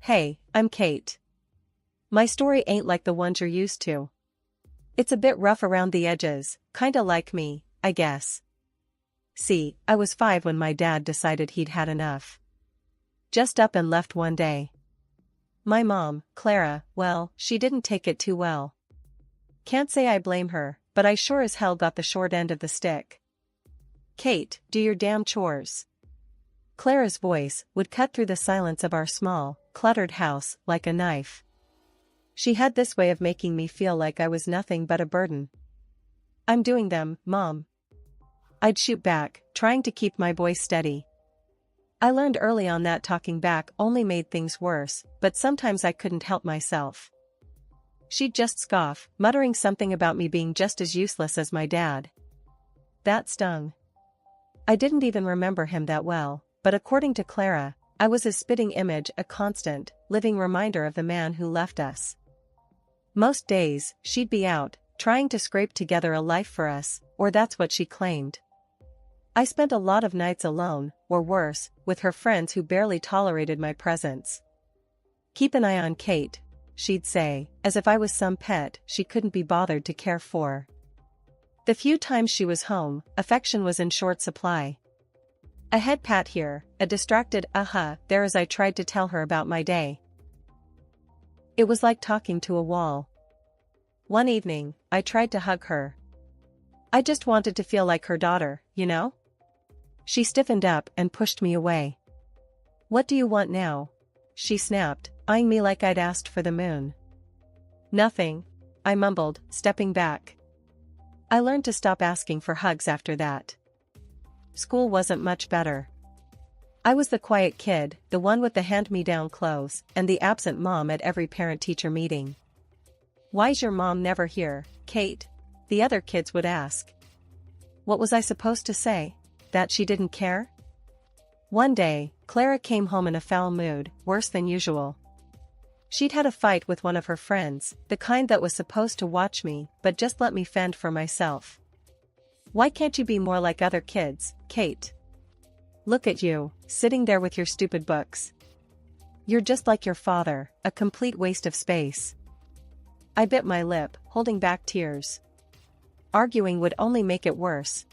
Hey, I'm Kate. My story ain't like the ones you're used to. It's a bit rough around the edges, kinda like me, I guess. See, I was 5 when my dad decided he'd had enough. Just up and left one day. My mom, Clara, well, she didn't take it too well. Can't say I blame her, but I sure as hell got the short end of the stick. Kate, do your damn chores. Clara's voice would cut through the silence of our small, cluttered house like a knife. She had this way of making me feel like I was nothing but a burden. I'm doing them, Mom. I'd shoot back, trying to keep my voice steady. I learned early on that talking back only made things worse, but sometimes I couldn't help myself. She'd just scoff, muttering something about me being just as useless as my dad. That stung. I didn't even remember him that well, but according to Clara, I was his spitting image, a constant, living reminder of the man who left us. Most days, she'd be out, trying to scrape together a life for us, or that's what she claimed. I spent a lot of nights alone, or worse, with her friends who barely tolerated my presence. Keep an eye on Kate, she'd say, as if I was some pet she couldn't be bothered to care for. The few times she was home, affection was in short supply. A head pat here, a distracted there as I tried to tell her about my day. It was like talking to a wall. One evening, I tried to hug her. I just wanted to feel like her daughter, you know? She stiffened up and pushed me away. What do you want now? She snapped, eyeing me like I'd asked for the moon. Nothing, I mumbled, stepping back. I learned to stop asking for hugs after that. School wasn't much better. I was the quiet kid, the one with the hand-me-down clothes, and the absent mom at every parent-teacher meeting. Why's your mom never here, Kate? The other kids would ask. What was I supposed to say? That she didn't care? One day, Clara came home in a foul mood, worse than usual. She'd had a fight with one of her friends, the kind that was supposed to watch me, but just let me fend for myself. Why can't you be more like other kids, Kate? Look at you, sitting there with your stupid books. You're just like your father, a complete waste of space. I bit my lip, holding back tears. Arguing would only make it worse.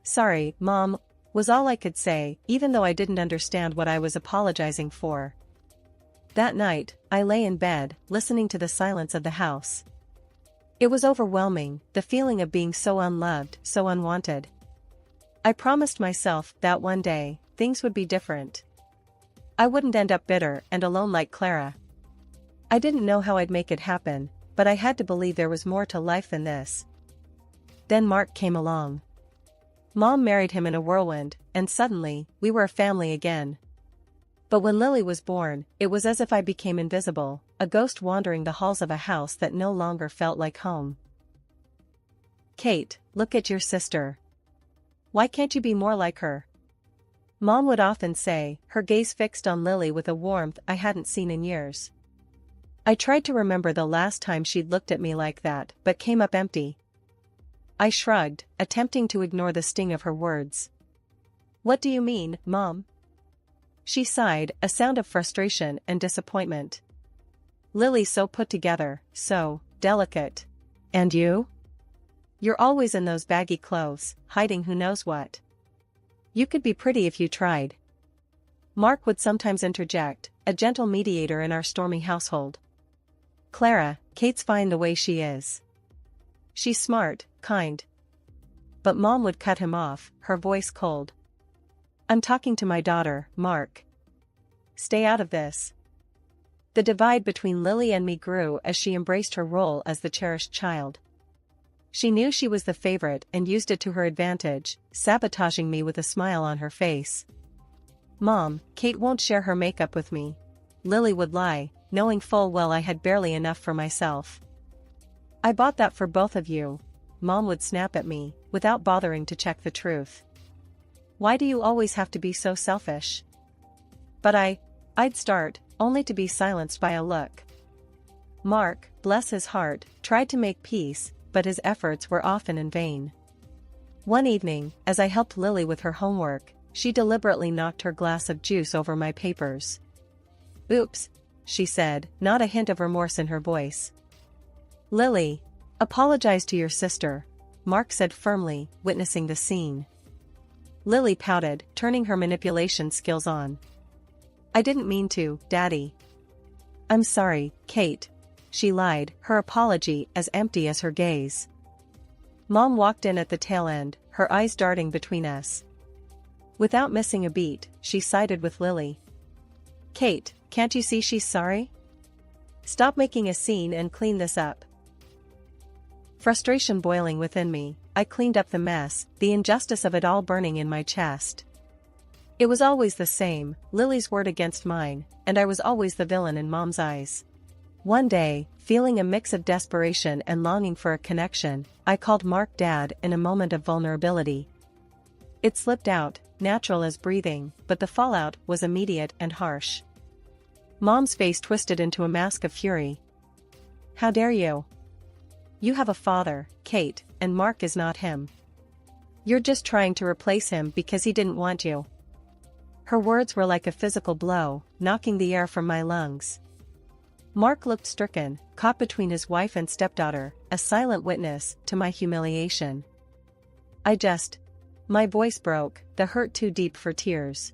Sorry, Mom, was all I could say, even though I didn't understand what I was apologizing for. That night, I lay in bed, listening to the silence of the house. It was overwhelming, the feeling of being so unloved, so unwanted. I promised myself that one day, things would be different. I wouldn't end up bitter and alone like Clara. I didn't know how I'd make it happen, but I had to believe there was more to life than this. Then Mark came along. Mom married him in a whirlwind, and suddenly, we were a family again. But when Lily was born, it was as if I became invisible, a ghost wandering the halls of a house that no longer felt like home. Kate, look at your sister. Why can't you be more like her? Mom would often say, her gaze fixed on Lily with a warmth I hadn't seen in years. I tried to remember the last time she'd looked at me like that, but came up empty. I shrugged, attempting to ignore the sting of her words. What do you mean, Mom? She sighed, a sound of frustration and disappointment. Lily's so put together, so delicate. And you? You're always in those baggy clothes, hiding who knows what. You could be pretty if you tried. Mark would sometimes interject, a gentle mediator in our stormy household. Clara, Kate's fine the way she is. She's smart, kind. But Mom would cut him off, her voice cold. I'm talking to my daughter, Mark. Stay out of this. The divide between Lily and me grew as she embraced her role as the cherished child. She knew she was the favorite and used it to her advantage, sabotaging me with a smile on her face. Mom, Kate won't share her makeup with me. Lily would lie, knowing full well I had barely enough for myself. I bought that for both of you, Mom would snap at me, without bothering to check the truth. Why do you always have to be so selfish? But I'd start, only to be silenced by a look. Mark, bless his heart, tried to make peace, but his efforts were often in vain. One evening, as I helped Lily with her homework, she deliberately knocked her glass of juice over my papers. Oops, she said, not a hint of remorse in her voice. Lily, apologize to your sister, Mark said firmly, witnessing the scene. Lily pouted, turning her manipulation skills on. I didn't mean to, Daddy. I'm sorry, Kate. She lied, her apology as empty as her gaze. Mom walked in at the tail end, her eyes darting between us. Without missing a beat, she sided with Lily. Kate, can't you see she's sorry? Stop making a scene and clean this up. Frustration boiling within me, I cleaned up the mess, the injustice of it all burning in my chest. It was always the same, Lily's word against mine, and I was always the villain in Mom's eyes. One day, feeling a mix of desperation and longing for a connection, I called Mark Dad in a moment of vulnerability. It slipped out, natural as breathing, but the fallout was immediate and harsh. Mom's face twisted into a mask of fury. How dare you? You have a father, Kate, and Mark is not him. You're just trying to replace him because he didn't want you. Her words were like a physical blow, knocking the air from my lungs. Mark looked stricken, caught between his wife and stepdaughter, a silent witness to my humiliation. My voice broke, the hurt too deep for tears.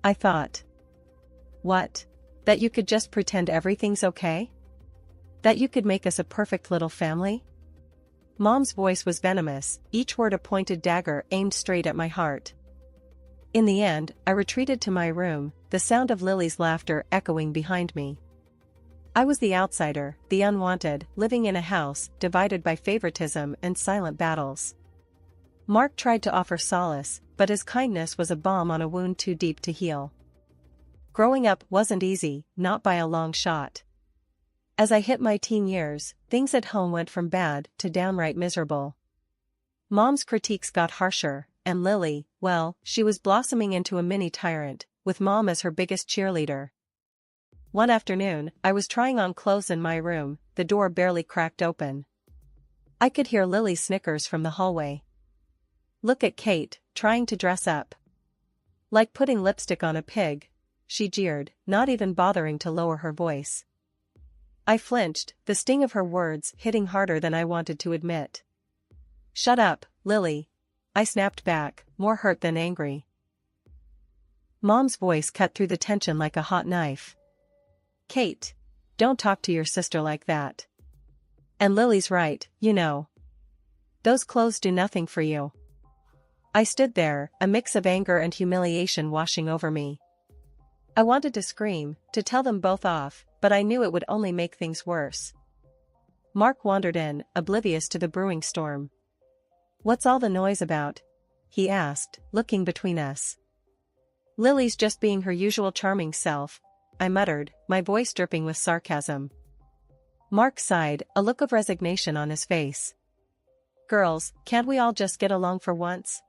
I thought. What? That you could just pretend everything's okay? That you could make us a perfect little family? Mom's voice was venomous, each word a pointed dagger aimed straight at my heart. In the end, I retreated to my room, the sound of Lily's laughter echoing behind me. I was the outsider, the unwanted, living in a house divided by favoritism and silent battles. Mark tried to offer solace, but his kindness was a balm on a wound too deep to heal. Growing up wasn't easy, not by a long shot. As I hit my teen years, things at home went from bad to downright miserable. Mom's critiques got harsher, and Lily, well, she was blossoming into a mini tyrant, with Mom as her biggest cheerleader. One afternoon, I was trying on clothes in my room, the door barely cracked open. I could hear Lily's snickers from the hallway. Look at Kate, trying to dress up. Like putting lipstick on a pig, she jeered, not even bothering to lower her voice. I flinched, the sting of her words hitting harder than I wanted to admit. Shut up, Lily. I snapped back, more hurt than angry. Mom's voice cut through the tension like a hot knife. Kate, don't talk to your sister like that. And Lily's right, you know. Those clothes do nothing for you. I stood there, a mix of anger and humiliation washing over me. I wanted to scream, to tell them both off, but I knew it would only make things worse. Mark wandered in, oblivious to the brewing storm. What's all the noise about? He asked, looking between us. Lily's just being her usual charming self, I muttered, my voice dripping with sarcasm. Mark sighed, a look of resignation on his face. Girls, can't we all just get along for once?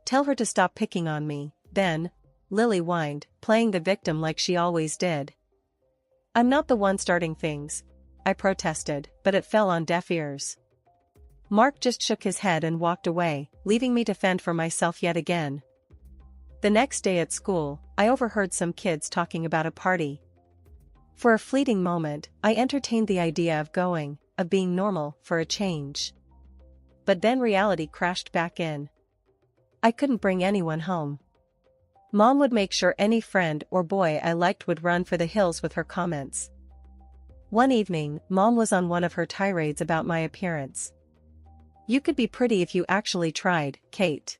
Tell her to stop picking on me, then, Lily whined, playing the victim like she always did. I'm not the one starting things, I protested, but it fell on deaf ears. Mark just shook his head and walked away, leaving me to fend for myself yet again. The next day at school, I overheard some kids talking about a party. For a fleeting moment, I entertained the idea of going, of being normal, for a change. But then reality crashed back in. I couldn't bring anyone home. Mom would make sure any friend or boy I liked would run for the hills with her comments. One evening, Mom was on one of her tirades about my appearance. You could be pretty if you actually tried, Kate.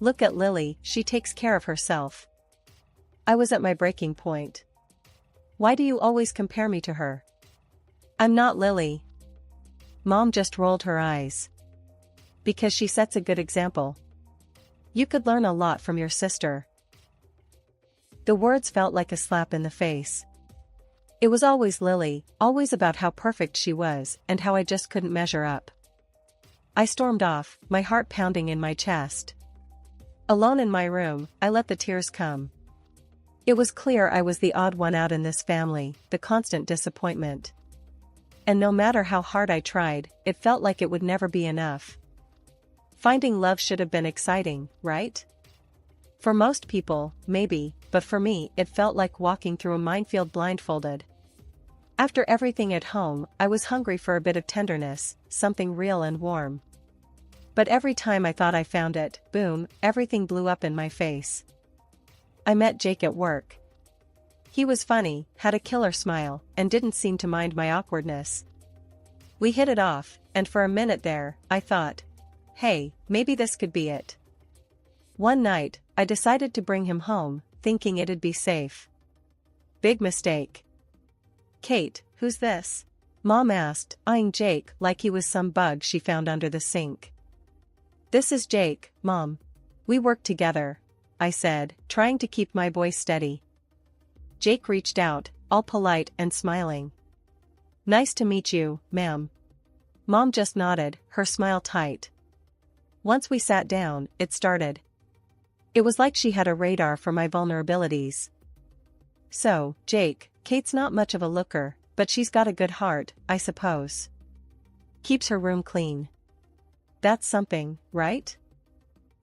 Look at Lily, she takes care of herself. I was at my breaking point. Why do you always compare me to her? I'm not Lily. Mom just rolled her eyes. Because she sets a good example. You could learn a lot from your sister. The words felt like a slap in the face. It was always Lily, always about how perfect she was and how I just couldn't measure up. I stormed off, my heart pounding in my chest. Alone in my room, I let the tears come. It was clear I was the odd one out in this family, the constant disappointment. And no matter how hard I tried, it felt like it would never be enough. Finding love should have been exciting, right? For most people, maybe, but for me it felt like walking through a minefield blindfolded. After everything at home, I was hungry for a bit of tenderness, something real and warm. But every time I thought I found it, boom, everything blew up in my face. I met Jake at work. He was funny, had a killer smile, and didn't seem to mind my awkwardness. We hit it off, and for a minute there, I thought, hey, maybe this could be it. One night, I decided to bring him home, thinking it'd be safe. Big mistake. Kate, who's this? Mom asked, eyeing Jake like he was some bug she found under the sink. This is Jake, Mom. We work together, I said, trying to keep my voice steady. Jake reached out, all polite and smiling. Nice to meet you, ma'am. Mom just nodded, her smile tight. Once we sat down, it started. It was like she had a radar for my vulnerabilities. So, Jake, Kate's not much of a looker, but she's got a good heart, I suppose. Keeps her room clean. That's something, right?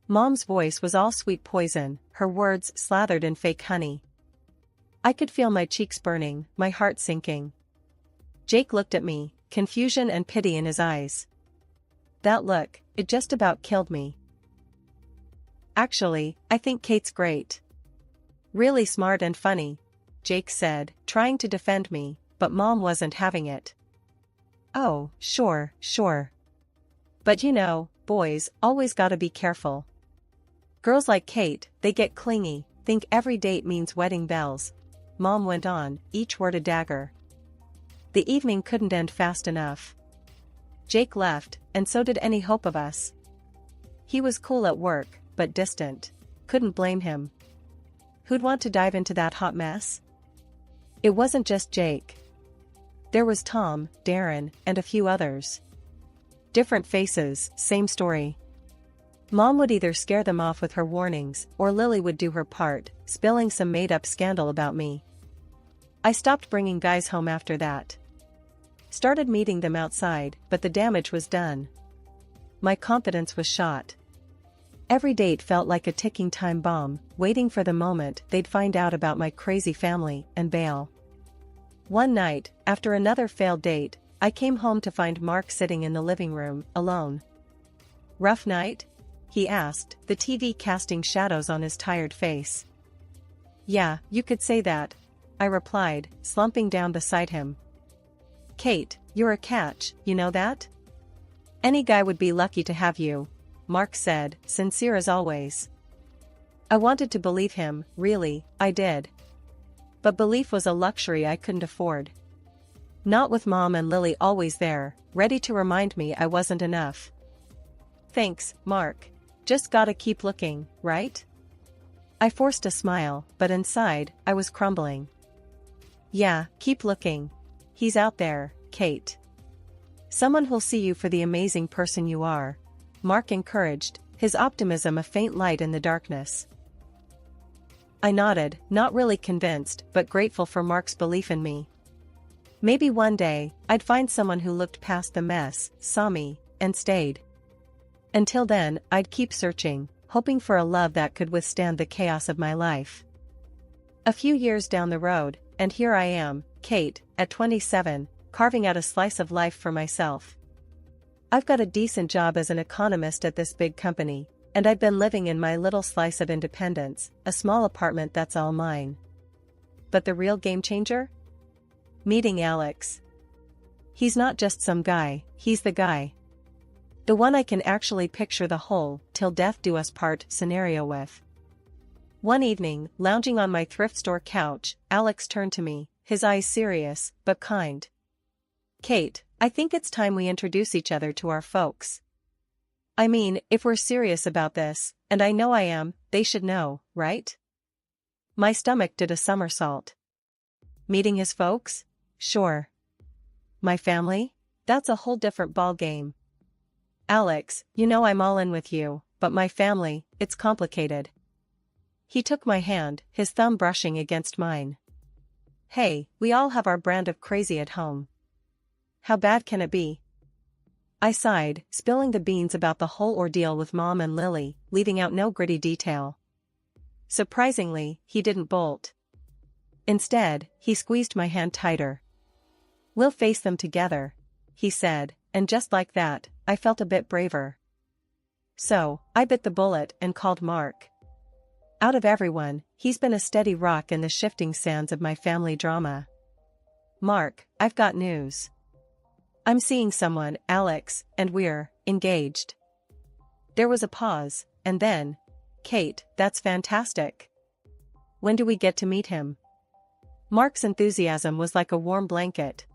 Mom's voice was all sweet poison, her words slathered in fake honey. I could feel my cheeks burning, my heart sinking. Jake looked at me, confusion and pity in his eyes. That look, it just about killed me. Actually, I think Kate's great. Really smart and funny, Jake said, trying to defend me, but Mom wasn't having it. Oh, sure. But you know, boys always gotta be careful. Girls like Kate, they get clingy, think every date means wedding bells. Mom went on, each word a dagger. The evening couldn't end fast enough. Jake left, and so did any hope of us. He was cool at work, but distant. Couldn't blame him. Who'd want to dive into that hot mess? It wasn't just Jake. There was Tom, Darren, and a few others. Different faces, same story. Mom would either scare them off with her warnings, or Lily would do her part, spilling some made-up scandal about me. I stopped bringing guys home after that. Started meeting them outside, but the damage was done. My confidence was shot. Every date felt like a ticking time bomb, waiting for the moment they'd find out about my crazy family and bail. One night, after another failed date, I came home to find Mark sitting in the living room, alone. Rough night? He asked, the TV casting shadows on his tired face. Yeah, you could say that, I replied, slumping down beside him. Kate, you're a catch, you know that? Any guy would be lucky to have you, Mark said, sincere as always. I wanted to believe him, really, I did. But belief was a luxury I couldn't afford. Not with Mom and Lily always there, ready to remind me I wasn't enough. Thanks, Mark. Just gotta keep looking, right? I forced a smile, but inside, I was crumbling. Yeah, keep looking. He's out there, Kate. Someone who'll see you for the amazing person you are, Mark encouraged, his optimism a faint light in the darkness. I nodded, not really convinced, but grateful for Mark's belief in me. Maybe one day, I'd find someone who looked past the mess, saw me, and stayed. Until then, I'd keep searching, hoping for a love that could withstand the chaos of my life. A few years down the road, and here I am, Kate, at 27, carving out a slice of life for myself. I've got a decent job as an economist at this big company, and I've been living in my little slice of independence, a small apartment that's all mine. But the real game changer? Meeting Alex. He's not just some guy, he's the guy. The one I can actually picture the whole "till death do us part" scenario with. One evening, lounging on my thrift store couch, Alex turned to me, his eyes serious, but kind. Kate, I think it's time we introduce each other to our folks. I mean, if we're serious about this, and I know I am, they should know, right? My stomach did a somersault. Meeting his folks? Sure. My family? That's a whole different ball game. Alex, you know I'm all in with you, but my family, it's complicated. He took my hand, his thumb brushing against mine. Hey, we all have our brand of crazy at home. How bad can it be? I sighed, spilling the beans about the whole ordeal with Mom and Lily, leaving out no gritty detail. Surprisingly, he didn't bolt. Instead, he squeezed my hand tighter. "We'll face them together," he said, and just like that, I felt a bit braver. So, I bit the bullet and called Mark. Out of everyone, he's been a steady rock in the shifting sands of my family drama. "Mark, I've got news. I'm seeing someone, Alex, and we're engaged." There was a pause, and then, "Kate, that's fantastic. When do we get to meet him?" Mark's enthusiasm was like a warm blanket.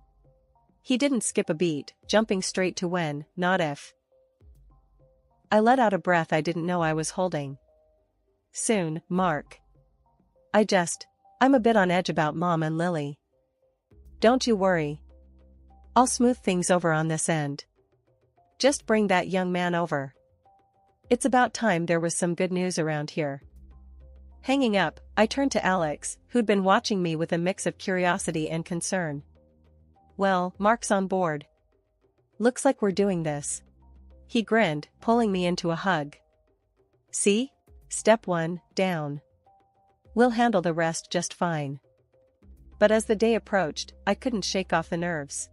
He didn't skip a beat, jumping straight to when, not if. I let out a breath I didn't know I was holding. "Soon, Mark. I'm a bit on edge about Mom and Lily." "Don't you worry. I'll smooth things over on this end. Just bring that young man over. It's about time there was some good news around here." Hanging up, I turned to Alex, who'd been watching me with a mix of curiosity and concern. "Well, Mark's on board. Looks like we're doing this." He grinned, pulling me into a hug. "See? Step 1, down. We'll handle the rest just fine." But as the day approached, I couldn't shake off the nerves.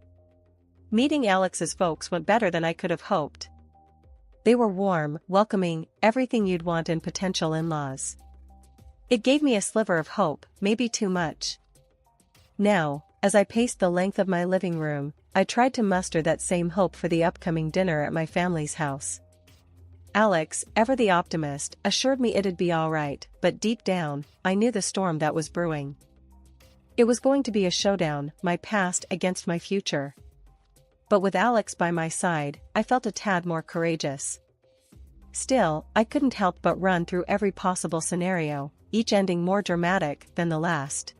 Meeting Alex's folks went better than I could have hoped. They were warm, welcoming, everything you'd want in potential in-laws. It gave me a sliver of hope, maybe too much. Now, as I paced the length of my living room, I tried to muster that same hope for the upcoming dinner at my family's house. Alex, ever the optimist, assured me it'd be all right, but deep down, I knew the storm that was brewing. It was going to be a showdown, my past against my future. But with Alex by my side, I felt a tad more courageous. Still, I couldn't help but run through every possible scenario, each ending more dramatic than the last.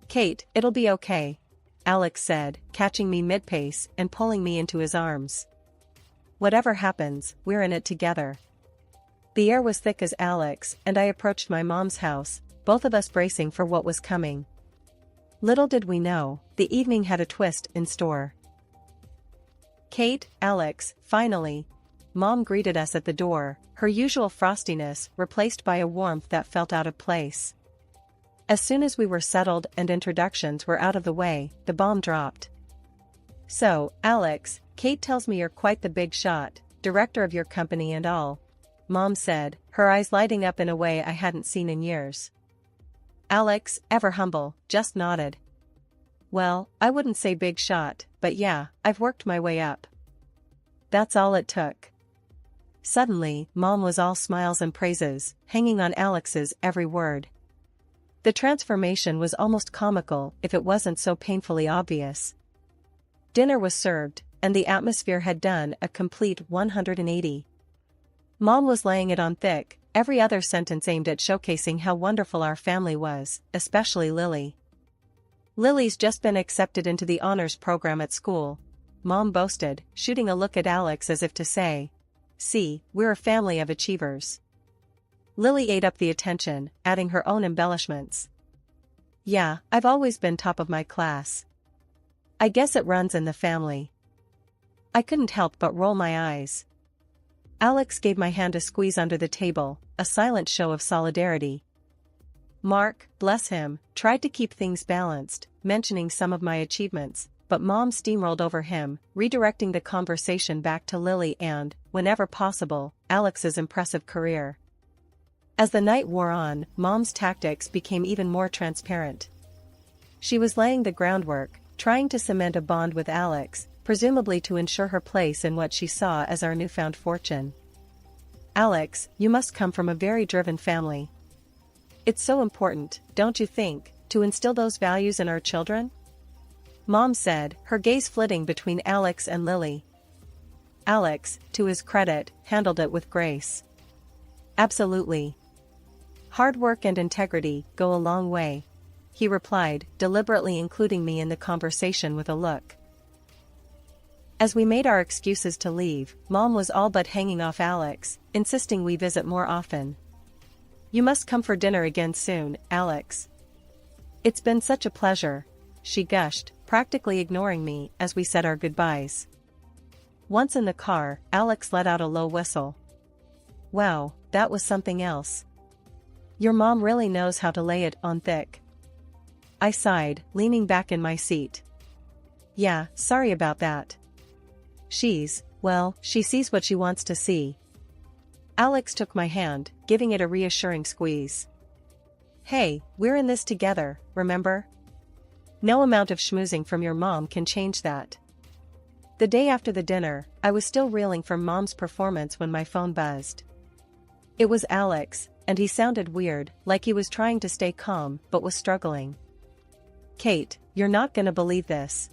"Kate, it'll be okay," Alex said, catching me mid-pace and pulling me into his arms. "Whatever happens, we're in it together." The air was thick as Alex and I approached my mom's house, both of us bracing for what was coming. Little did we know, the evening had a twist in store. "Kate, Alex, finally," Mom greeted us at the door, her usual frostiness replaced by a warmth that felt out of place. As soon as we were settled and introductions were out of the way, the bomb dropped. "So, Alex, Kate tells me you're quite the big shot, director of your company and all," Mom said, her eyes lighting up in a way I hadn't seen in years. Alex, ever humble, just nodded. "Well, I wouldn't say big shot, but yeah, I've worked my way up." That's all it took. Suddenly, Mom was all smiles and praises, hanging on Alex's every word. The transformation was almost comical if it wasn't so painfully obvious. Dinner was served, and the atmosphere had done a complete 180. Mom was laying it on thick, every other sentence aimed at showcasing how wonderful our family was, especially Lily. "Lily's just been accepted into the honors program at school," Mom boasted, shooting a look at Alex as if to say, "See, we're a family of achievers." Lily ate up the attention, adding her own embellishments. "Yeah, I've always been top of my class. I guess it runs in the family." I couldn't help but roll my eyes. Alex gave my hand a squeeze under the table, a silent show of solidarity. Mark, bless him, tried to keep things balanced, mentioning some of my achievements, but Mom steamrolled over him, redirecting the conversation back to Lily and, whenever possible, Alex's impressive career. As the night wore on, Mom's tactics became even more transparent. She was laying the groundwork, trying to cement a bond with Alex, presumably to ensure her place in what she saw as our newfound fortune. "Alex, you must come from a very driven family. It's so important, don't you think, to instill those values in our children?" Mom said, her gaze flitting between Alex and Lily. Alex, to his credit, handled it with grace. "Absolutely. Hard work and integrity go a long way," he replied, deliberately including me in the conversation with a look. As we made our excuses to leave, Mom was all but hanging off Alex, insisting we visit more often. "You must come for dinner again soon, Alex. It's been such a pleasure," she gushed, practically ignoring me as we said our goodbyes. Once in the car, Alex let out a low whistle. Wow, that was something else. Your mom really knows how to lay it on thick. I sighed, leaning back in my seat. Yeah, sorry about that. She sees what she wants to see. Alex took my hand, giving it a reassuring squeeze. Hey, we're in this together, remember? No amount of schmoozing from your mom can change that. The day after the dinner, I was still reeling from Mom's performance when my phone buzzed. It was Alex, and he sounded weird, like he was trying to stay calm but was struggling. Kate, you're not gonna believe this.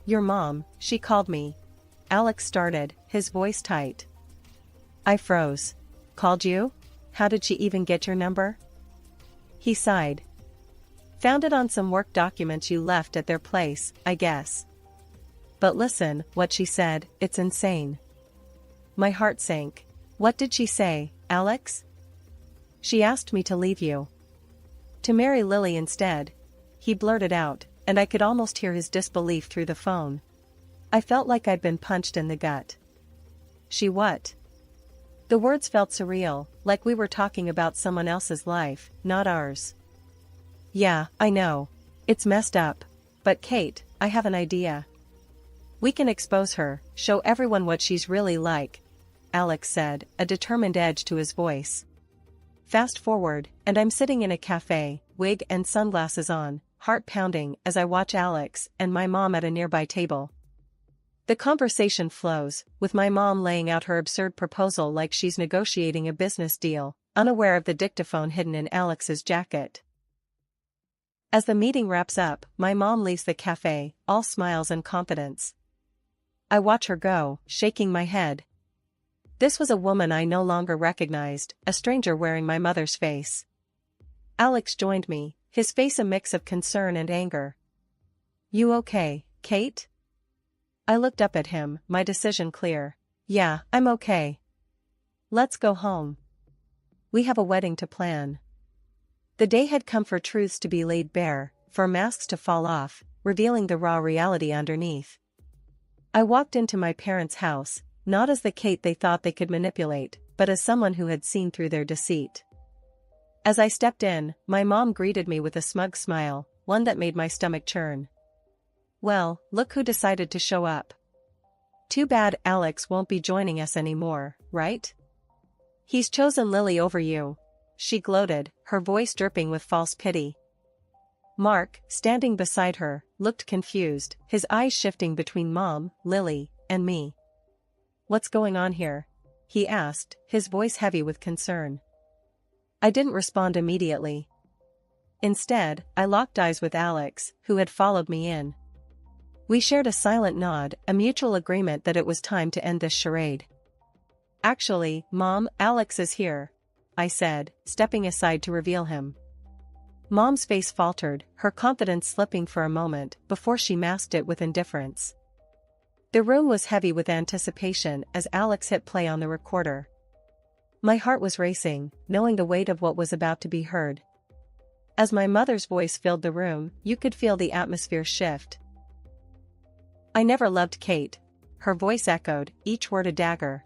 Your mom, she called me. Alex started, his voice tight. I froze. Called you? How did she even get your number? He sighed. Found it on some work documents you left at their place, I guess. But listen, what she said, it's insane. My heart sank. What did she say, Alex? She asked me to leave you. To marry Lily instead. He blurted out, and I could almost hear his disbelief through the phone. I felt like I'd been punched in the gut. She what? The words felt surreal, like we were talking about someone else's life, not ours. Yeah, I know. It's messed up. But Kate, I have an idea. We can expose her, show everyone what she's really like, Alex said, a determined edge to his voice. Fast forward, and I'm sitting in a cafe, wig and sunglasses on, heart pounding as I watch Alex and my mom at a nearby table. The conversation flows, with my mom laying out her absurd proposal like she's negotiating a business deal, unaware of the dictaphone hidden in Alex's jacket. As the meeting wraps up, my mom leaves the cafe, all smiles and confidence. I watch her go, shaking my head. This was a woman I no longer recognized, a stranger wearing my mother's face. Alex joined me, his face a mix of concern and anger. You okay, Kate? I looked up at him, my decision clear. Yeah, I'm okay. Let's go home. We have a wedding to plan. The day had come for truths to be laid bare, for masks to fall off, revealing the raw reality underneath. I walked into my parents' house, not as the Kate they thought they could manipulate, but as someone who had seen through their deceit. As I stepped in, my mom greeted me with a smug smile, one that made my stomach churn. Well, look who decided to show up. Too bad Alex won't be joining us anymore, right? He's chosen Lily over you. She gloated, her voice dripping with false pity. Mark, standing beside her, looked confused, his eyes shifting between Mom, Lily, and me. What's going on here? He asked, his voice heavy with concern. I didn't respond immediately. Instead, I locked eyes with Alex, who had followed me in. We shared a silent nod, a mutual agreement that it was time to end this charade. Actually, Mom, Alex is here, I said, stepping aside to reveal him. Mom's face faltered, her confidence slipping for a moment before she masked it with indifference. The room was heavy with anticipation as Alex hit play on the recorder. My heart was racing, knowing the weight of what was about to be heard. As my mother's voice filled the room, you could feel the atmosphere shift. I never loved Kate. Her voice echoed, each word a dagger.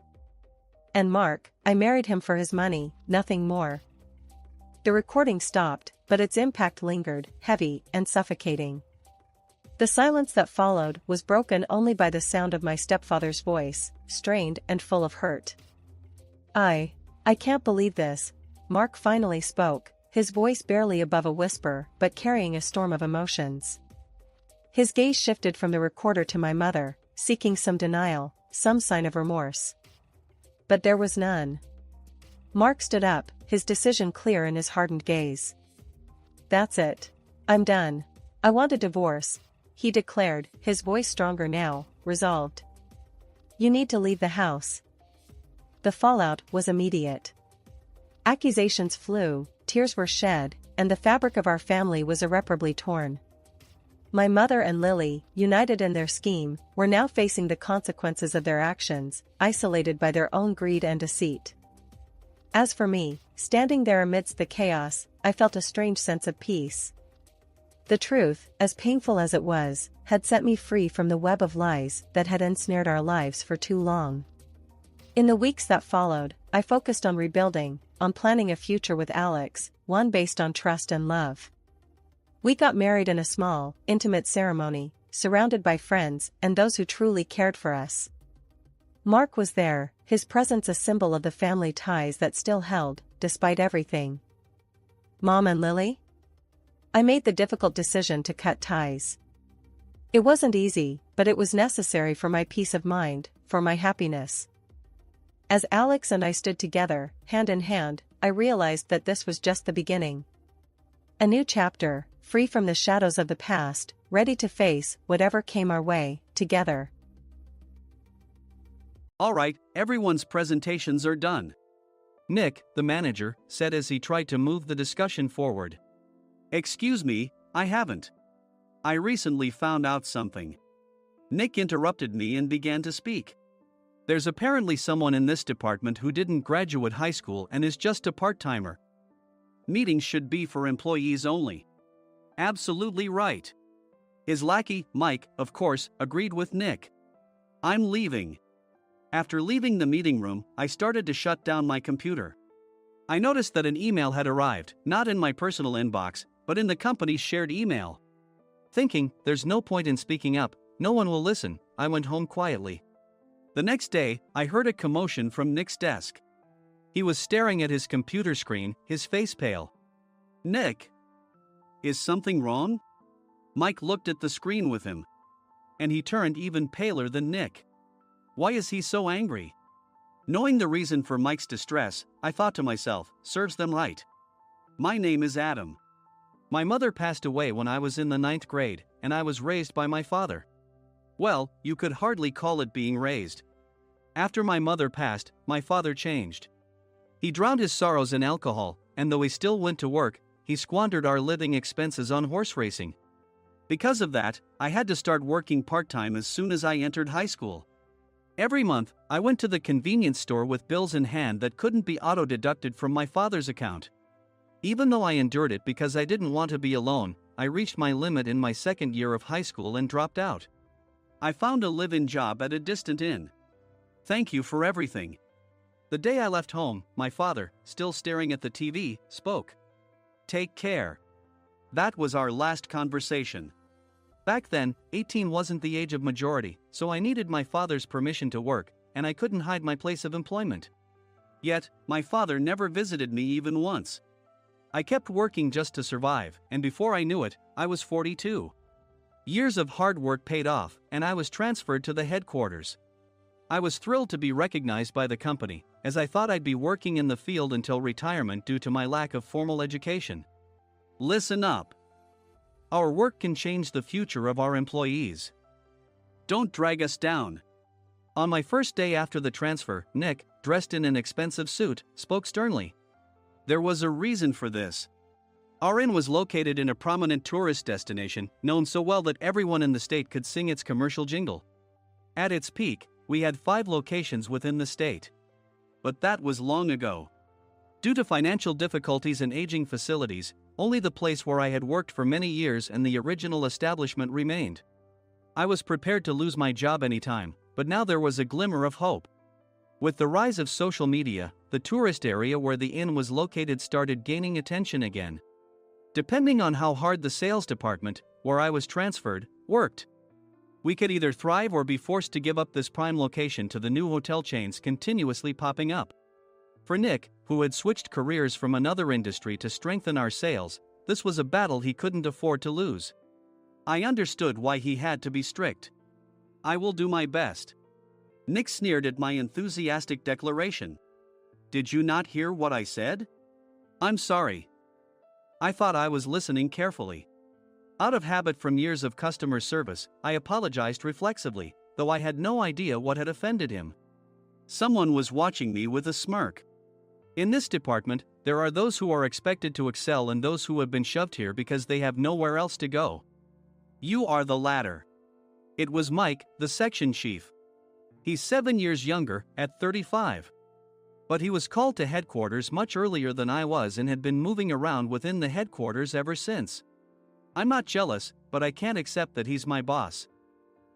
And Mark, I married him for his money, nothing more. The recording stopped, but its impact lingered, heavy and suffocating. The silence that followed was broken only by the sound of my stepfather's voice, strained and full of hurt. I can't believe this, Mark finally spoke, his voice barely above a whisper but carrying a storm of emotions. His gaze shifted from the recorder to my mother, seeking some denial, some sign of remorse. But there was none. Mark stood up, his decision clear in his hardened gaze. That's it. I'm done. I want a divorce, he declared, his voice stronger now, resolved. You need to leave the house. The fallout was immediate. Accusations flew, tears were shed, and the fabric of our family was irreparably torn. My mother and Lily, united in their scheme, were now facing the consequences of their actions, isolated by their own greed and deceit. As for me, standing there amidst the chaos, I felt a strange sense of peace. The truth, as painful as it was, had set me free from the web of lies that had ensnared our lives for too long. In the weeks that followed, I focused on rebuilding, on planning a future with Alex, one based on trust and love. We got married in a small, intimate ceremony, surrounded by friends and those who truly cared for us. Mark was there, his presence a symbol of the family ties that still held, despite everything. Mom and Lily? I made the difficult decision to cut ties. It wasn't easy, but it was necessary for my peace of mind, for my happiness. As Alex and I stood together, hand in hand, I realized that this was just the beginning. A new chapter, free from the shadows of the past, ready to face whatever came our way, together. All right, everyone's presentations are done. Nick, the manager, said as he tried to move the discussion forward. Excuse me, I haven't. I recently found out something. Nick interrupted me and began to speak. There's apparently someone in this department who didn't graduate high school and is just a part-timer. Meetings should be for employees only. Absolutely right. His lackey, Mike, of course, agreed with Nick. I'm leaving. After leaving the meeting room, I started to shut down my computer. I noticed that an email had arrived, not in my personal inbox, but in the company's shared email. Thinking, there's no point in speaking up, no one will listen, I went home quietly. The next day, I heard a commotion from Nick's desk. He was staring at his computer screen, his face pale. Nick! Is something wrong? Mike looked at the screen with him. And he turned even paler than Nick. Why is he so angry? Knowing the reason for Mike's distress, I thought to myself, serves them right. My name is Adam. My mother passed away when I was in the 9th grade, and I was raised by my father. Well, you could hardly call it being raised. After my mother passed, my father changed. He drowned his sorrows in alcohol, and though he still went to work, he squandered our living expenses on horse racing. Because of that, I had to start working part-time as soon as I entered high school. Every month, I went to the convenience store with bills in hand that couldn't be auto-deducted from my father's account. Even though I endured it because I didn't want to be alone, I reached my limit in my second year of high school and dropped out. I found a live-in job at a distant inn. Thank you for everything. The day I left home, my father, still staring at the TV, spoke. Take care. That was our last conversation. Back then, 18 wasn't the age of majority, so I needed my father's permission to work, and I couldn't hide my place of employment. Yet, my father never visited me even once. I kept working just to survive, and before I knew it, I was 42. Years of hard work paid off, and I was transferred to the headquarters. I was thrilled to be recognized by the company, as I thought I'd be working in the field until retirement due to my lack of formal education. Listen up. Our work can change the future of our employees. Don't drag us down. On my first day after the transfer, Nick, dressed in an expensive suit, spoke sternly. There was a reason for this. Our inn was located in a prominent tourist destination, known so well that everyone in the state could sing its commercial jingle. At its peak, we had 5 locations within the state. But that was long ago. Due to financial difficulties and aging facilities, only the place where I had worked for many years and the original establishment remained. I was prepared to lose my job anytime, but now there was a glimmer of hope. With the rise of social media, the tourist area where the inn was located started gaining attention again. Depending on how hard the sales department, where I was transferred, worked. We could either thrive or be forced to give up this prime location to the new hotel chains continuously popping up. For Nick, who had switched careers from another industry to strengthen our sales, this was a battle he couldn't afford to lose. I understood why he had to be strict. I will do my best. Nick sneered at my enthusiastic declaration. Did you not hear what I said? I'm sorry. I thought I was listening carefully. Out of habit from years of customer service, I apologized reflexively, though I had no idea what had offended him. Someone was watching me with a smirk. In this department, there are those who are expected to excel and those who have been shoved here because they have nowhere else to go. You are the latter. It was Mike, the section chief. He's 7 years younger, at 35. But he was called to headquarters much earlier than I was and had been moving around within the headquarters ever since. I'm not jealous, but I can't accept that he's my boss.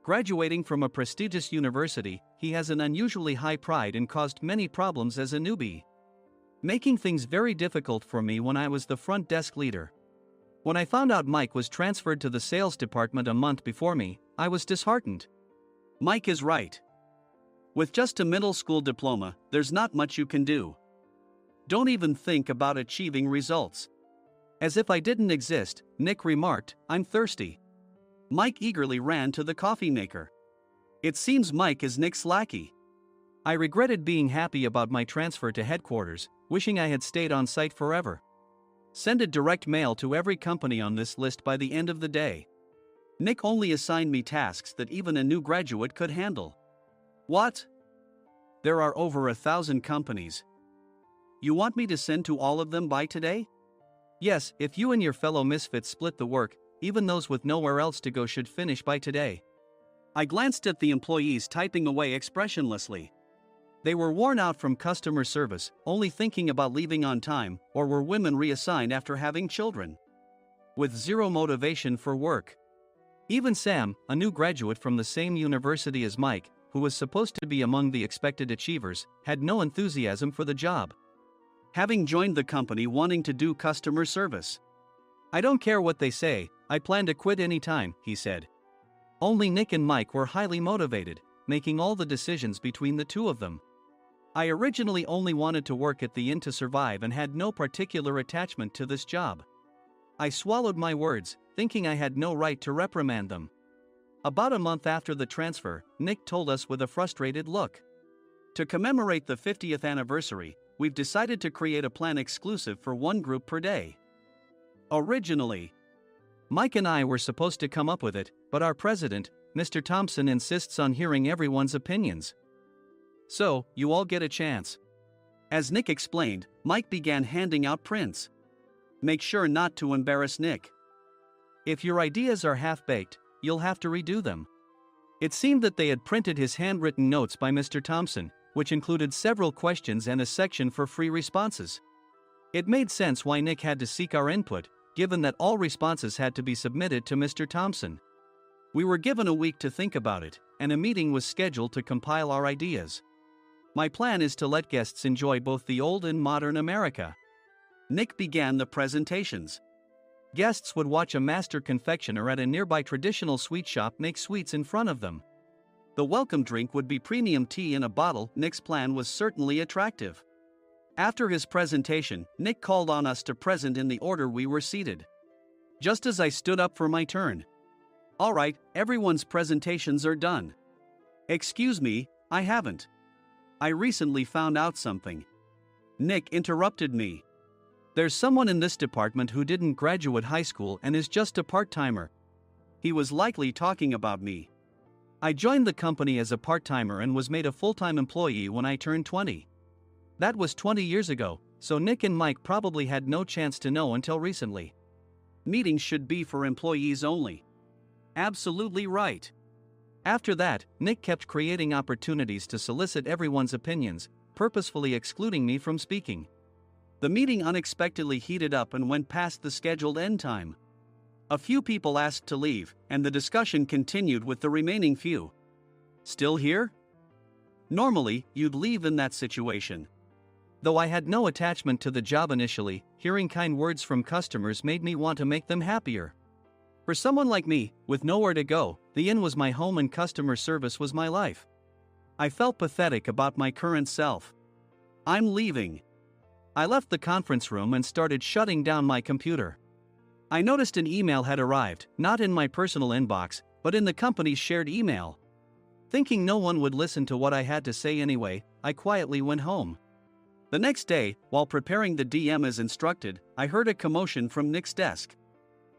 Graduating from a prestigious university, he has an unusually high pride and caused many problems as a newbie. making things very difficult for me when I was the front desk leader. When I found out Mike was transferred to the sales department a month before me, I was disheartened. Mike is right. With just a middle school diploma, there's not much you can do. Don't even think about achieving results. As if I didn't exist, Nick remarked, "I'm thirsty." Mike eagerly ran to the coffee maker. It seems Mike is Nick's lackey. I regretted being happy about my transfer to headquarters, wishing I had stayed on site forever. Send a direct mail to every company on this list by the end of the day. Nick only assigned me tasks that even a new graduate could handle. What? There are over 1,000 companies. You want me to send to all of them by today? Yes, if you and your fellow misfits split the work, even those with nowhere else to go should finish by today. I glanced at the employees typing away expressionlessly. They were worn out from customer service, only thinking about leaving on time, or were women reassigned after having children. With zero motivation for work. Even Sam, a new graduate from the same university as Mike, who was supposed to be among the expected achievers, had no enthusiasm for the job. Having joined the company wanting to do customer service. "I don't care what they say, I plan to quit any time," he said. Only Nick and Mike were highly motivated, making all the decisions between the two of them. I originally only wanted to work at the inn to survive and had no particular attachment to this job. I swallowed my words, thinking I had no right to reprimand them. About a month after the transfer, Nick told us with a frustrated look. "To commemorate the 50th anniversary, we've decided to create a plan exclusive for one group per day. Originally, Mike and I were supposed to come up with it, but our president, Mr. Thompson, insists on hearing everyone's opinions. So, you all get a chance." As Nick explained, Mike began handing out prints. "Make sure not to embarrass Nick. If your ideas are half-baked, you'll have to redo them." It seemed that they had printed his handwritten notes by Mr. Thompson, which included several questions and a section for free responses. It made sense why Nick had to seek our input, given that all responses had to be submitted to Mr. Thompson. We were given a week to think about it, and a meeting was scheduled to compile our ideas. My plan is to let guests enjoy both the old and modern America. Nick began the presentations. Guests would watch a master confectioner at a nearby traditional sweet shop make sweets in front of them. The welcome drink would be premium tea in a bottle. Nick's plan was certainly attractive. After his presentation, Nick called on us to present in the order we were seated. Just as I stood up for my turn. "All right, everyone's presentations are done." "Excuse me, I haven't. I recently found out something." Nick interrupted me. "There's someone in this department who didn't graduate high school and is just a part-timer." He was likely talking about me. I joined the company as a part-timer and was made a full-time employee when I turned 20. That was 20 years ago, so Nick and Mike probably had no chance to know until recently. Meetings should be for employees only. Absolutely right. After that, Nick kept creating opportunities to solicit everyone's opinions, purposefully excluding me from speaking. The meeting unexpectedly heated up and went past the scheduled end time. A few people asked to leave, and the discussion continued with the remaining few. "Still here?" Normally, you'd leave in that situation. Though I had no attachment to the job initially, hearing kind words from customers made me want to make them happier. For someone like me, with nowhere to go, the inn was my home and customer service was my life. I felt pathetic about my current self. "I'm leaving." I left the conference room and started shutting down my computer. I noticed an email had arrived, not in my personal inbox, but in the company's shared email. Thinking no one would listen to what I had to say anyway, I quietly went home. The next day, while preparing the DM as instructed, I heard a commotion from Nick's desk.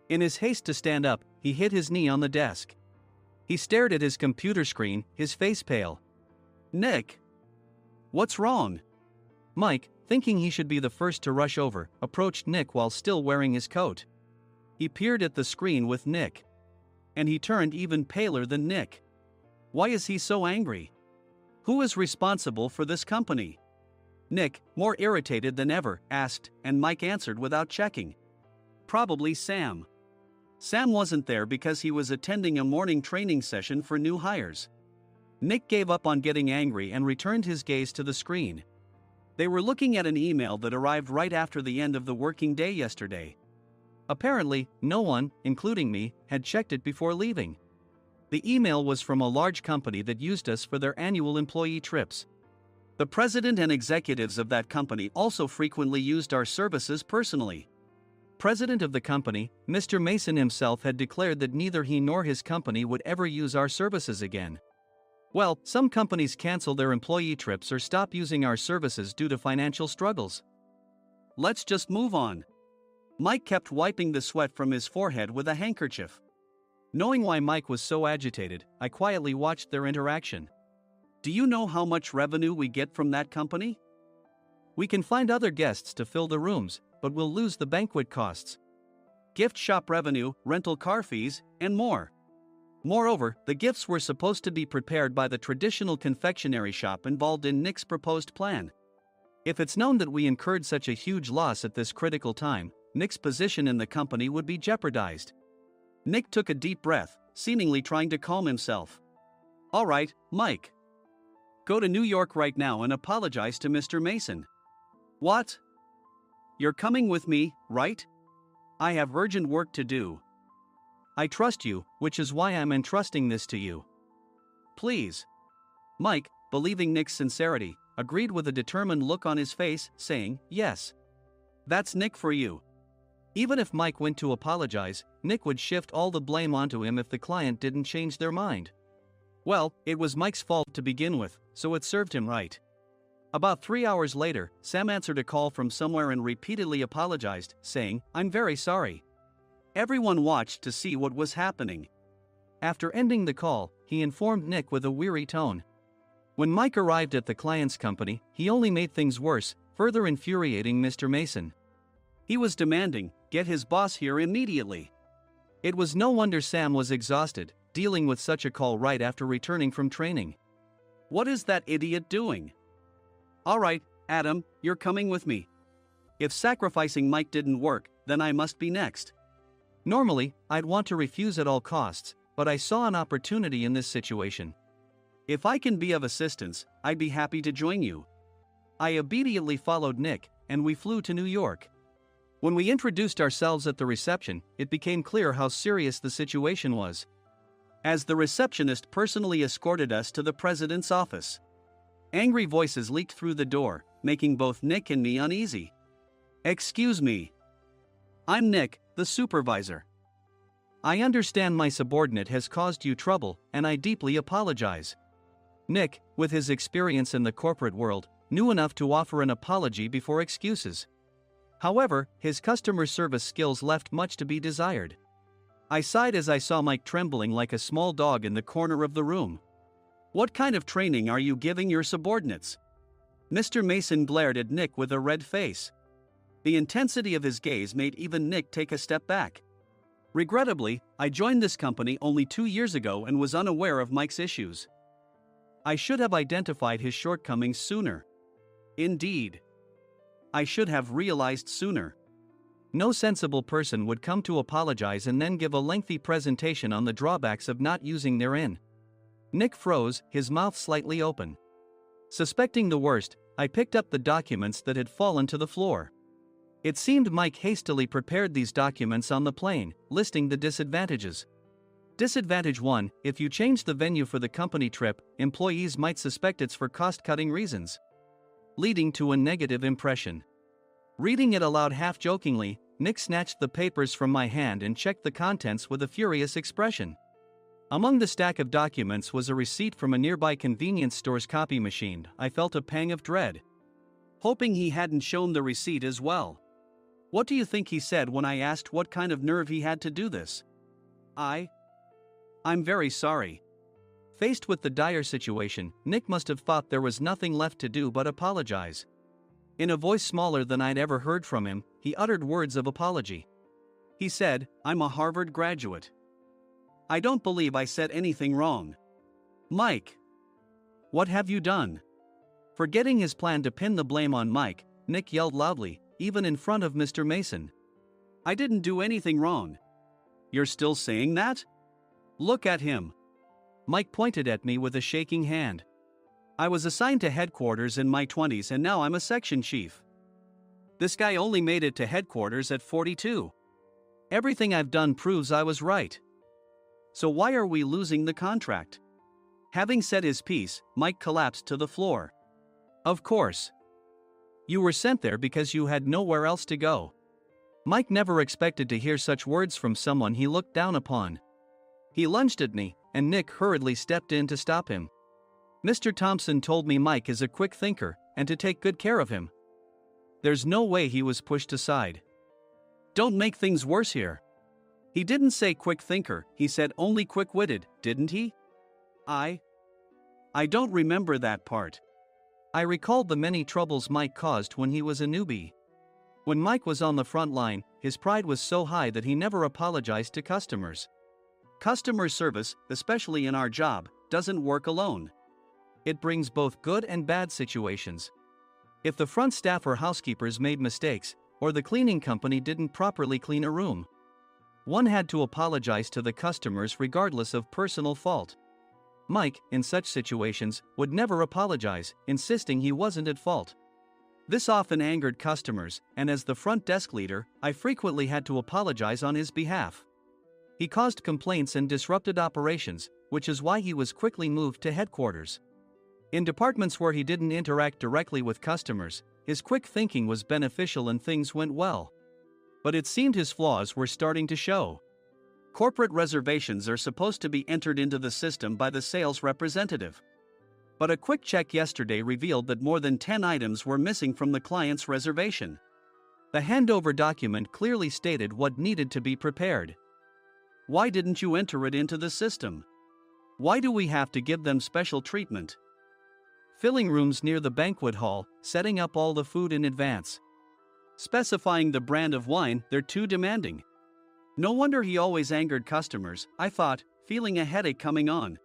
In his haste to stand up, he hit his knee on the desk. He stared at his computer screen, his face pale. "Nick, what's wrong?" Mike, thinking he should be the first to rush over, approached Nick while still wearing his coat. He peered at the screen with Nick. And he turned even paler than Nick. Why is he so angry? Who is responsible for this company? Nick, more irritated than ever, asked, and Mike answered without checking. Probably Sam. Sam wasn't there because he was attending a morning training session for new hires. Nick gave up on getting angry and returned his gaze to the screen. They were looking at an email that arrived right after the end of the working day yesterday. Apparently, no one, including me, had checked it before leaving. The email was from a large company that used us for their annual employee trips. The president and executives of that company also frequently used our services personally. President of the company, Mr. Mason himself, had declared that neither he nor his company would ever use our services again. Well, some companies cancel their employee trips or stop using our services due to financial struggles. Let's just move on. Mike kept wiping the sweat from his forehead with a handkerchief. Knowing why Mike was so agitated, I quietly watched their interaction. Do you know how much revenue we get from that company? We can find other guests to fill the rooms, but we'll lose the banquet costs, gift shop revenue, rental car fees, and more. Moreover, the gifts were supposed to be prepared by the traditional confectionery shop involved in Nick's proposed plan. If it's known that we incurred such a huge loss at this critical time, Nick's position in the company would be jeopardized. Nick took a deep breath, seemingly trying to calm himself. All right, Mike. Go to New York right now and apologize to Mr. Mason. What? You're coming with me, right? I have urgent work to do. I trust you, which is why I'm entrusting this to you. Please. Mike, believing Nick's sincerity, agreed with a determined look on his face, saying, yes. That's Nick for you. Even if Mike went to apologize, Nick would shift all the blame onto him if the client didn't change their mind. Well, it was Mike's fault to begin with, so it served him right. About 3 hours later, Sam answered a call from somewhere and repeatedly apologized, saying, I'm very sorry. Everyone watched to see what was happening. After ending the call, he informed Nick with a weary tone. When Mike arrived at the client's company, he only made things worse, further infuriating Mr. Mason. He was demanding, get his boss here immediately. It was no wonder Sam was exhausted, dealing with such a call right after returning from training. What is that idiot doing? All right, Adam, you're coming with me. If sacrificing Mike didn't work, then I must be next. Normally, I'd want to refuse at all costs, but I saw an opportunity in this situation. If I can be of assistance, I'd be happy to join you. I immediately followed Nick, and we flew to New York. When we introduced ourselves at the reception, it became clear how serious the situation was, as the receptionist personally escorted us to the president's office. Angry voices leaked through the door, making both Nick and me uneasy. Excuse me. I'm Nick, the supervisor. I understand my subordinate has caused you trouble, and I deeply apologize. Nick, with his experience in the corporate world, knew enough to offer an apology before excuses. However, his customer service skills left much to be desired. I sighed as I saw Mike trembling like a small dog in the corner of the room. What kind of training are you giving your subordinates? Mr. Mason glared at Nick with a red face. The intensity of his gaze made even Nick take a step back. Regrettably, I joined this company only 2 years ago and was unaware of Mike's issues. I should have identified his shortcomings sooner. Indeed. I should have realized sooner. No sensible person would come to apologize and then give a lengthy presentation on the drawbacks of not using their in. Nick froze, his mouth slightly open. Suspecting the worst, I picked up the documents that had fallen to the floor. It seemed Mike hastily prepared these documents on the plane, listing the disadvantages. Disadvantage 1: if you change the venue for the company trip, employees might suspect it's for cost-cutting reasons, leading to a negative impression. Reading it aloud half-jokingly, Nick snatched the papers from my hand and checked the contents with a furious expression. Among the stack of documents was a receipt from a nearby convenience store's copy machine. I felt a pang of dread, hoping he hadn't shown the receipt as well. What do you think he said when I asked what kind of nerve he had to do this? I'm very sorry. Faced with the dire situation, Nick must have thought there was nothing left to do but apologize. In a voice smaller than I'd ever heard from him, he uttered words of apology. He said, I'm a Harvard graduate. I don't believe I said anything wrong. Mike! What have you done? Forgetting his plan to pin the blame on Mike, Nick yelled loudly, even in front of Mr. Mason. I didn't do anything wrong. You're still saying that? Look at him. Mike pointed at me with a shaking hand. I was assigned to headquarters in my 20s and now I'm a section chief. This guy only made it to headquarters at 42. Everything I've done proves I was right. So why are we losing the contract? Having said his piece, Mike collapsed to the floor. Of course. You were sent there because you had nowhere else to go. Mike never expected to hear such words from someone he looked down upon. He lunged at me, and Nick hurriedly stepped in to stop him. Mr. Thompson told me Mike is a quick thinker, and to take good care of him. There's no way he was pushed aside. Don't make things worse here. He didn't say quick thinker, he said only quick-witted, didn't he? I don't remember that part. I recalled the many troubles Mike caused when he was a newbie. When Mike was on the front line, his pride was so high that he never apologized to customers. Customer service, especially in our job, doesn't work alone. It brings both good and bad situations. If the front staff or housekeepers made mistakes, or the cleaning company didn't properly clean a room, one had to apologize to the customers regardless of personal fault. Mike, in such situations, would never apologize, insisting he wasn't at fault. This often angered customers, and as the front desk leader, I frequently had to apologize on his behalf. He caused complaints and disrupted operations, which is why he was quickly moved to headquarters. In departments where he didn't interact directly with customers, his quick thinking was beneficial and things went well. But it seemed his flaws were starting to show. Corporate reservations are supposed to be entered into the system by the sales representative. But a quick check yesterday revealed that more than 10 items were missing from the client's reservation. The handover document clearly stated what needed to be prepared. Why didn't you enter it into the system? Why do we have to give them special treatment? Filling rooms near the banquet hall, setting up all the food in advance. Specifying the brand of wine, they're too demanding. No wonder he always angered customers, I thought, feeling a headache coming on.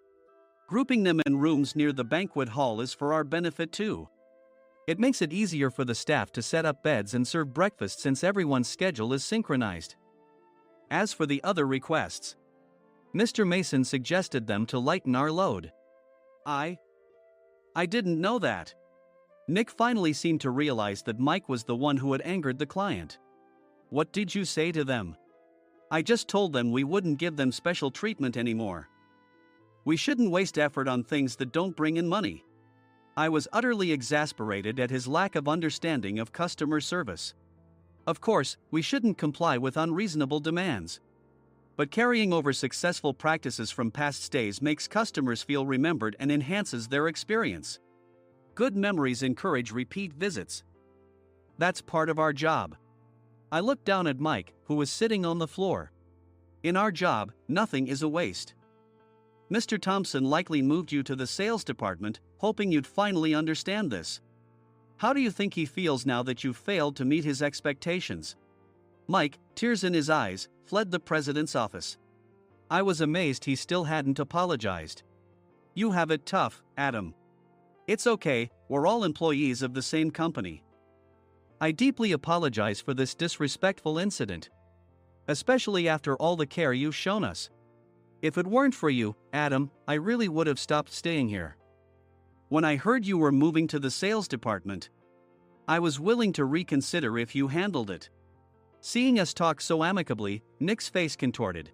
Grouping them in rooms near the banquet hall is for our benefit too. It makes it easier for the staff to set up beds and serve breakfast since everyone's schedule is synchronized. As for the other requests, Mr. Mason suggested them to lighten our load. I didn't know that. Nick finally seemed to realize that Mike was the one who had angered the client. What did you say to them? I just told them we wouldn't give them special treatment anymore. We shouldn't waste effort on things that don't bring in money. I was utterly exasperated at his lack of understanding of customer service. Of course, we shouldn't comply with unreasonable demands. But carrying over successful practices from past stays makes customers feel remembered and enhances their experience. Good memories encourage repeat visits. That's part of our job. I looked down at Mike, who was sitting on the floor. In our job, nothing is a waste. Mr. Thompson likely moved you to the sales department, hoping you'd finally understand this. How do you think he feels now that you've failed to meet his expectations? Mike, tears in his eyes, fled the president's office. I was amazed he still hadn't apologized. You have it tough, Adam. It's okay, we're all employees of the same company. I deeply apologize for this disrespectful incident. Especially after all the care you've shown us. If it weren't for you, Adam, I really would have stopped staying here. When I heard you were moving to the sales department, I was willing to reconsider if you handled it. Seeing us talk so amicably, Nick's face contorted.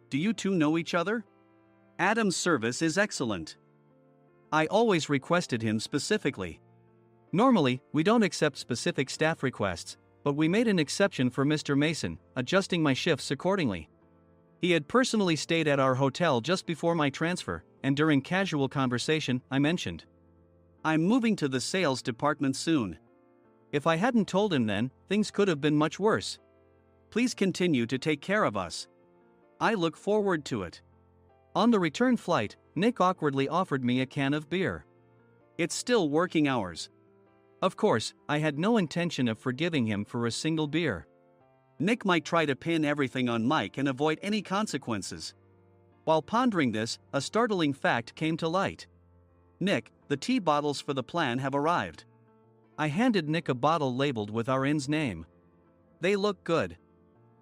Do you two know each other? Adam's service is excellent. I always requested him specifically. Normally, we don't accept specific staff requests, but we made an exception for Mr. Mason, adjusting my shifts accordingly. He had personally stayed at our hotel just before my transfer, and during casual conversation, I mentioned, I'm moving to the sales department soon. If I hadn't told him then, things could have been much worse. Please continue to take care of us. I look forward to it. On the return flight, Nick awkwardly offered me a can of beer. It's still working hours. Of course, I had no intention of forgiving him for a single beer. Nick might try to pin everything on Mike and avoid any consequences. While pondering this, a startling fact came to light. Nick, the tea bottles for the plan have arrived. I handed Nick a bottle labeled with our inn's name. They look good.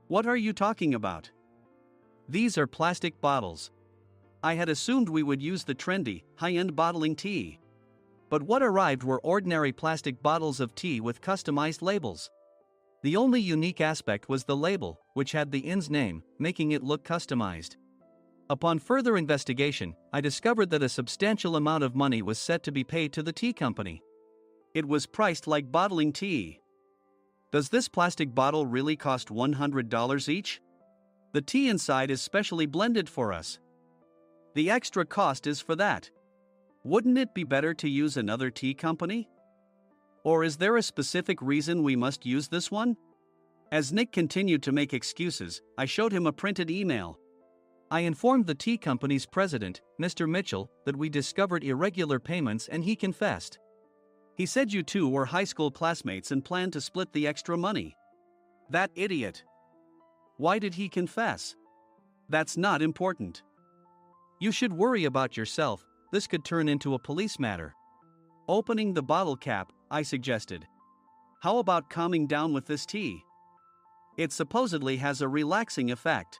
What are you talking about? These are plastic bottles. I had assumed we would use the trendy, high-end bottling tea. But what arrived were ordinary plastic bottles of tea with customized labels. The only unique aspect was the label, which had the inn's name, making it look customized. Upon further investigation, I discovered that a substantial amount of money was set to be paid to the tea company. It was priced like bottling tea. Does this plastic bottle really cost $100 each? The tea inside is specially blended for us. The extra cost is for that. Wouldn't it be better to use another tea company? Or is there a specific reason we must use this one? As Nick continued to make excuses, I showed him a printed email. I informed the tea company's president, Mr. Mitchell, that we discovered irregular payments and he confessed. He said you two were high school classmates and planned to split the extra money. That idiot. Why did he confess? That's not important. You should worry about yourself, this could turn into a police matter. Opening the bottle cap, I suggested. How about calming down with this tea? It supposedly has a relaxing effect.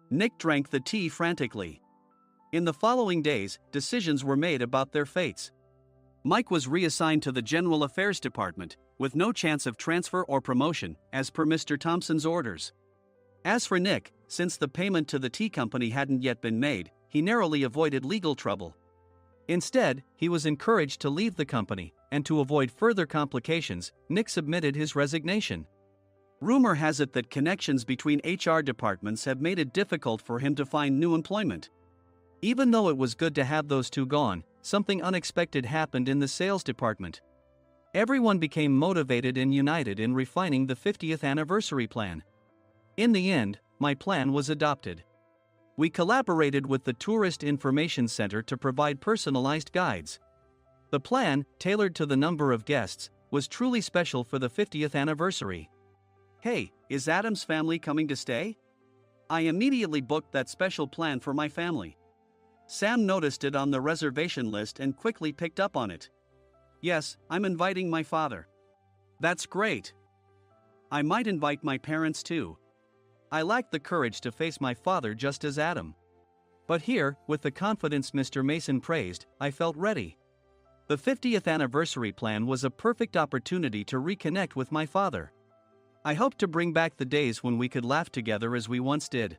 Nick drank the tea frantically. In the following days, decisions were made about their fates. Mike was reassigned to the General Affairs Department, with no chance of transfer or promotion, as per Mr. Thompson's orders. As for Nick, since the payment to the tea company hadn't yet been made, he narrowly avoided legal trouble. Instead, he was encouraged to leave the company, and to avoid further complications, Nick submitted his resignation. Rumor has it that connections between HR departments have made it difficult for him to find new employment. Even though it was good to have those two gone, something unexpected happened in the sales department. Everyone became motivated and united in refining the 50th anniversary plan. In the end, my plan was adopted. We collaborated with the Tourist Information Center to provide personalized guides. The plan, tailored to the number of guests, was truly special for the 50th anniversary. Hey, is Adam's family coming to stay? I immediately booked that special plan for my family. Sam noticed it on the reservation list and quickly picked up on it. Yes, I'm inviting my father. That's great. I might invite my parents too. I lacked the courage to face my father just as Adam. But here, with the confidence Mr. Mason praised, I felt ready. The 50th anniversary plan was a perfect opportunity to reconnect with my father. I hoped to bring back the days when we could laugh together as we once did.